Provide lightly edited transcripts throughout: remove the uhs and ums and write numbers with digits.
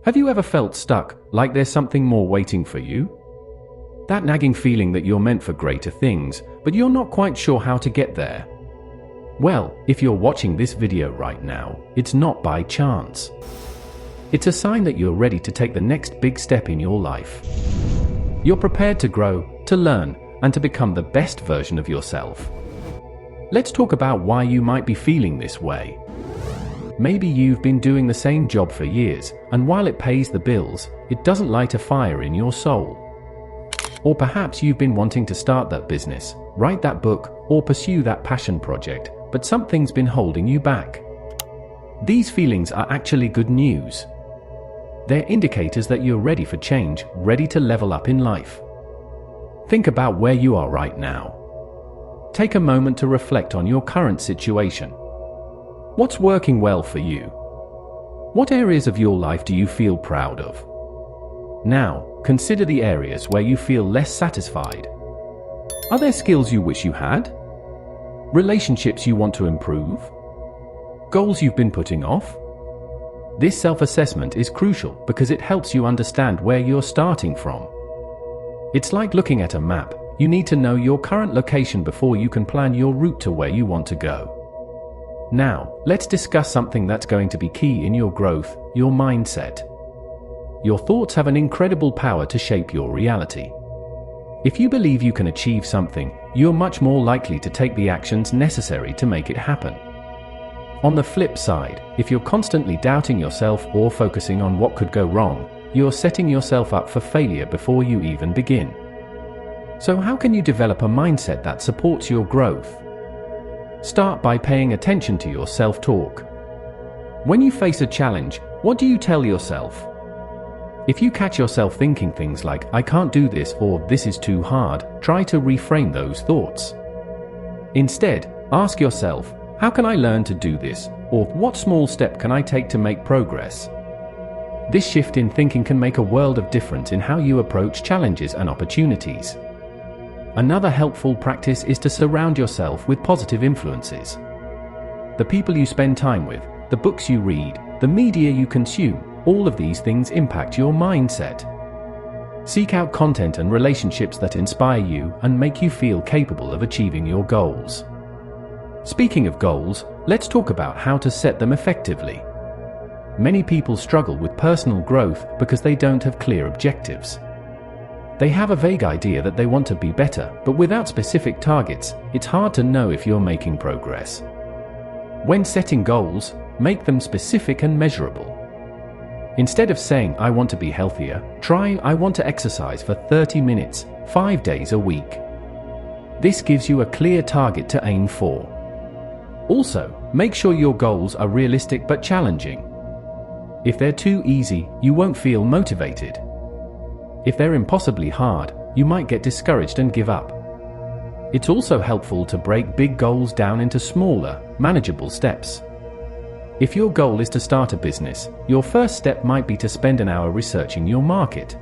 Have you ever felt stuck, like there's something more waiting for you? That nagging feeling that you're meant for greater things, but you're not quite sure how to get there. Well, if you're watching this video right now, it's not by chance. It's a sign that you're ready to take the next big step in your life. You're prepared to grow, to learn, and to become the best version of yourself. Let's talk about why you might be feeling this way. Maybe you've been doing the same job for years, and while it pays the bills, it doesn't light a fire in your soul. Or perhaps you've been wanting to start that business, write that book, or pursue that passion project, but something's been holding you back. These feelings are actually good news. They're indicators that you're ready for change, ready to level up in life. Think about where you are right now. Take a moment to reflect on your current situation. What's working well for you? What areas of your life do you feel proud of? Now, consider the areas where you feel less satisfied. Are there skills you wish you had? Relationships you want to improve? Goals you've been putting off? This self-assessment is crucial because it helps you understand where you're starting from. It's like looking at a map. You need to know your current location before you can plan your route to where you want to go. Now, let's discuss something that's going to be key in your growth, your mindset. Your thoughts have an incredible power to shape your reality. If you believe you can achieve something, you're much more likely to take the actions necessary to make it happen. On the flip side, if you're constantly doubting yourself or focusing on what could go wrong, you're setting yourself up for failure before you even begin. So how can you develop a mindset that supports your growth? Start by paying attention to your self-talk. When you face a challenge, what do you tell yourself? If you catch yourself thinking things like, "I can't do this," or "this is too hard," try to reframe those thoughts. Instead, ask yourself, "How can I learn to do this?" or "What small step can I take to make progress?" This shift in thinking can make a world of difference in how you approach challenges and opportunities. Another helpful practice is to surround yourself with positive influences. The people you spend time with, the books you read, the media you consume, all of these things impact your mindset. Seek out content and relationships that inspire you and make you feel capable of achieving your goals. Speaking of goals, let's talk about how to set them effectively. Many people struggle with personal growth because they don't have clear objectives. They have a vague idea that they want to be better, but without specific targets, it's hard to know if you're making progress. When setting goals, make them specific and measurable. Instead of saying, "I want to be healthier," try, "I want to exercise for 30 minutes, 5 days a week." This gives you a clear target to aim for. Also, make sure your goals are realistic but challenging. If they're too easy, you won't feel motivated. If they're impossibly hard, you might get discouraged and give up. It's also helpful to break big goals down into smaller, manageable steps. If your goal is to start a business, your first step might be to spend an hour researching your market.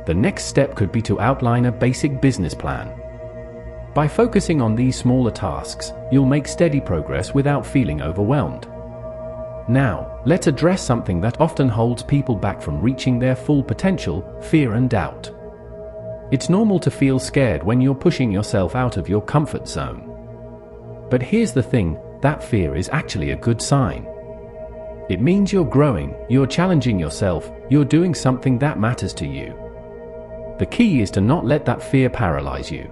The next step could be to outline a basic business plan. By focusing on these smaller tasks, you'll make steady progress without feeling overwhelmed. Now, let's address something that often holds people back from reaching their full potential: fear and doubt. It's normal to feel scared when you're pushing yourself out of your comfort zone. But here's the thing, that fear is actually a good sign. It means you're growing, you're challenging yourself, you're doing something that matters to you. The key is to not let that fear paralyze you.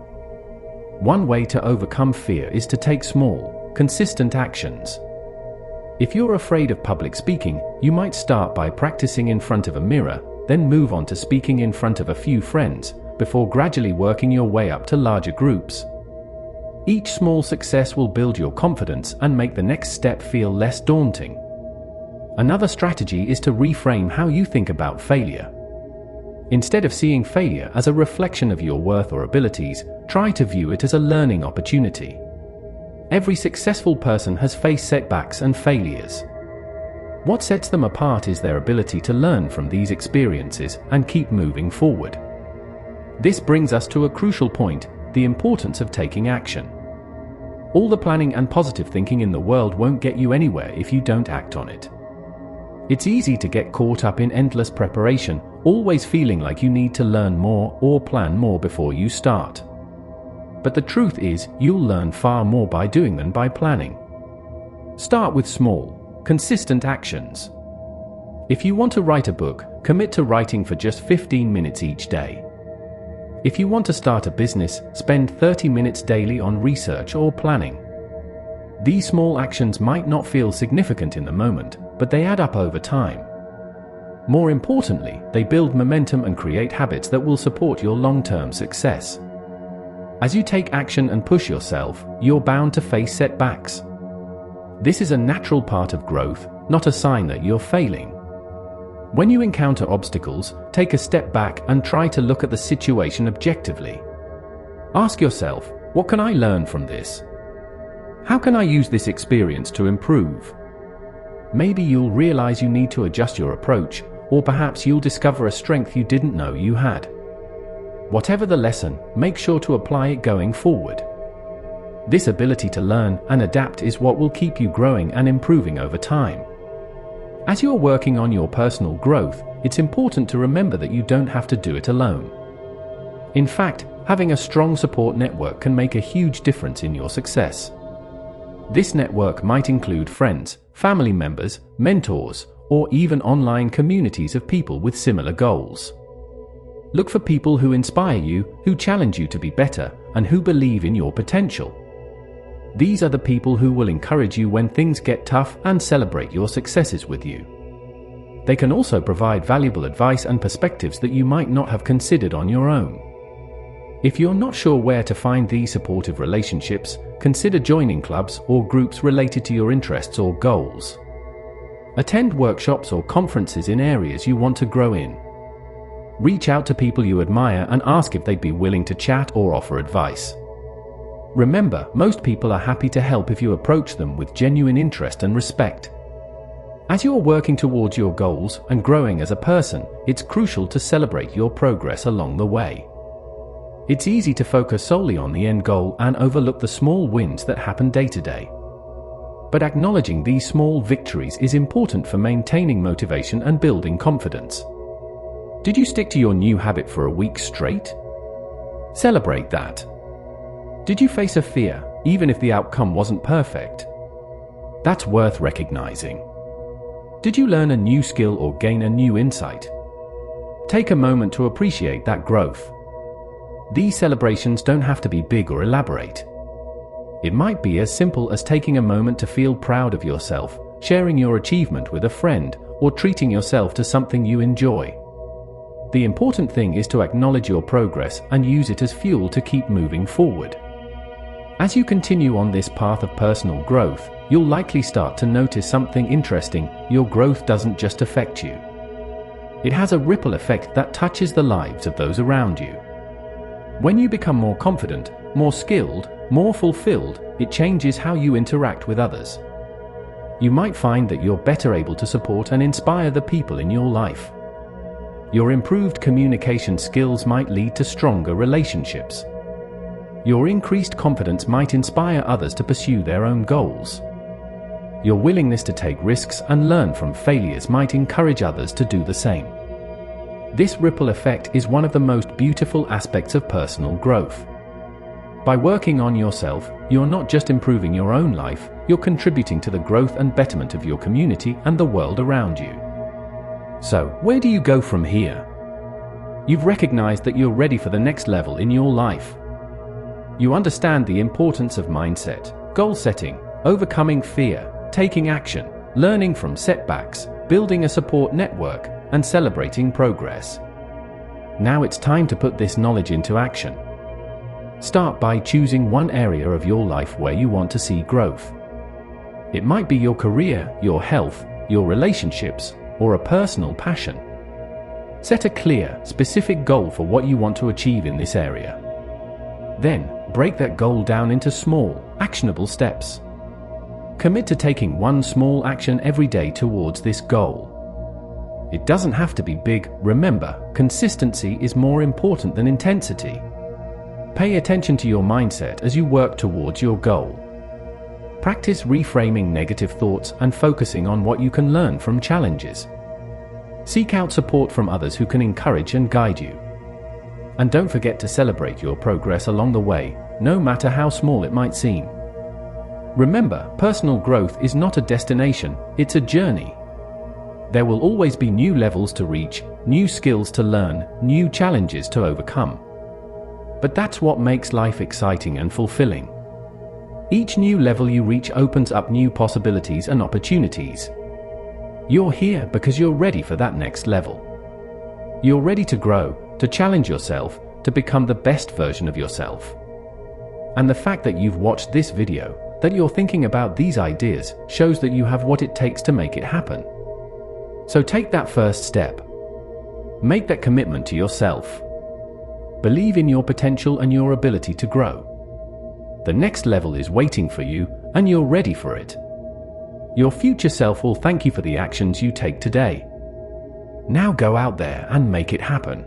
One way to overcome fear is to take small, consistent actions. If you're afraid of public speaking, you might start by practicing in front of a mirror, then move on to speaking in front of a few friends, before gradually working your way up to larger groups. Each small success will build your confidence and make the next step feel less daunting. Another strategy is to reframe how you think about failure. Instead of seeing failure as a reflection of your worth or abilities, try to view it as a learning opportunity. Every successful person has faced setbacks and failures. What sets them apart is their ability to learn from these experiences and keep moving forward. This brings us to a crucial point: the importance of taking action. All the planning and positive thinking in the world won't get you anywhere if you don't act on it. It's easy to get caught up in endless preparation, always feeling like you need to learn more or plan more before you start. But the truth is, you'll learn far more by doing than by planning. Start with small, consistent actions. If you want to write a book, commit to writing for just 15 minutes each day. If you want to start a business, spend 30 minutes daily on research or planning. These small actions might not feel significant in the moment, but they add up over time. More importantly, they build momentum and create habits that will support your long-term success. As you take action and push yourself, you're bound to face setbacks. This is a natural part of growth, not a sign that you're failing. When you encounter obstacles, take a step back and try to look at the situation objectively. Ask yourself, what can I learn from this? How can I use this experience to improve? Maybe you'll realize you need to adjust your approach, or perhaps you'll discover a strength you didn't know you had. Whatever the lesson, make sure to apply it going forward. This ability to learn and adapt is what will keep you growing and improving over time. As you're working on your personal growth, it's important to remember that you don't have to do it alone. In fact, having a strong support network can make a huge difference in your success. This network might include friends, family members, mentors, or even online communities of people with similar goals. Look for people who inspire you, who challenge you to be better, and who believe in your potential. These are the people who will encourage you when things get tough and celebrate your successes with you. They can also provide valuable advice and perspectives that you might not have considered on your own. If you're not sure where to find these supportive relationships, consider joining clubs or groups related to your interests or goals. Attend workshops or conferences in areas you want to grow in. Reach out to people you admire and ask if they'd be willing to chat or offer advice. Remember, most people are happy to help if you approach them with genuine interest and respect. As you're working towards your goals and growing as a person, it's crucial to celebrate your progress along the way. It's easy to focus solely on the end goal and overlook the small wins that happen day to day. But acknowledging these small victories is important for maintaining motivation and building confidence. Did you stick to your new habit for a week straight? Celebrate that. Did you face a fear, even if the outcome wasn't perfect? That's worth recognizing. Did you learn a new skill or gain a new insight? Take a moment to appreciate that growth. These celebrations don't have to be big or elaborate. It might be as simple as taking a moment to feel proud of yourself, sharing your achievement with a friend, or treating yourself to something you enjoy. The important thing is to acknowledge your progress and use it as fuel to keep moving forward. As you continue on this path of personal growth, you'll likely start to notice something interesting. Your growth doesn't just affect you. It has a ripple effect that touches the lives of those around you. When you become more confident, more skilled, more fulfilled, it changes how you interact with others. You might find that you're better able to support and inspire the people in your life. Your improved communication skills might lead to stronger relationships. Your increased confidence might inspire others to pursue their own goals. Your willingness to take risks and learn from failures might encourage others to do the same. This ripple effect is one of the most beautiful aspects of personal growth. By working on yourself, you're not just improving your own life, you're contributing to the growth and betterment of your community and the world around you. So, where do you go from here? You've recognized that you're ready for the next level in your life. You understand the importance of mindset, goal setting, overcoming fear, taking action, learning from setbacks, building a support network, and celebrating progress. Now it's time to put this knowledge into action. Start by choosing one area of your life where you want to see growth. It might be your career, your health, your relationships, or a personal passion. Set a clear, specific goal for what you want to achieve in this area. Then, break that goal down into small, actionable steps. Commit to taking one small action every day towards this goal. It doesn't have to be big. Remember, consistency is more important than intensity. Pay attention to your mindset as you work towards your goal. Practice reframing negative thoughts and focusing on what you can learn from challenges. Seek out support from others who can encourage and guide you. And don't forget to celebrate your progress along the way, no matter how small it might seem. Remember, personal growth is not a destination, it's a journey. There will always be new levels to reach, new skills to learn, new challenges to overcome. But that's what makes life exciting and fulfilling. Each new level you reach opens up new possibilities and opportunities. You're here because you're ready for that next level. You're ready to grow, to challenge yourself, to become the best version of yourself. And the fact that you've watched this video, that you're thinking about these ideas, shows that you have what it takes to make it happen. So take that first step. Make that commitment to yourself. Believe in your potential and your ability to grow. The next level is waiting for you, and you're ready for it. Your future self will thank you for the actions you take today. Now go out there and make it happen.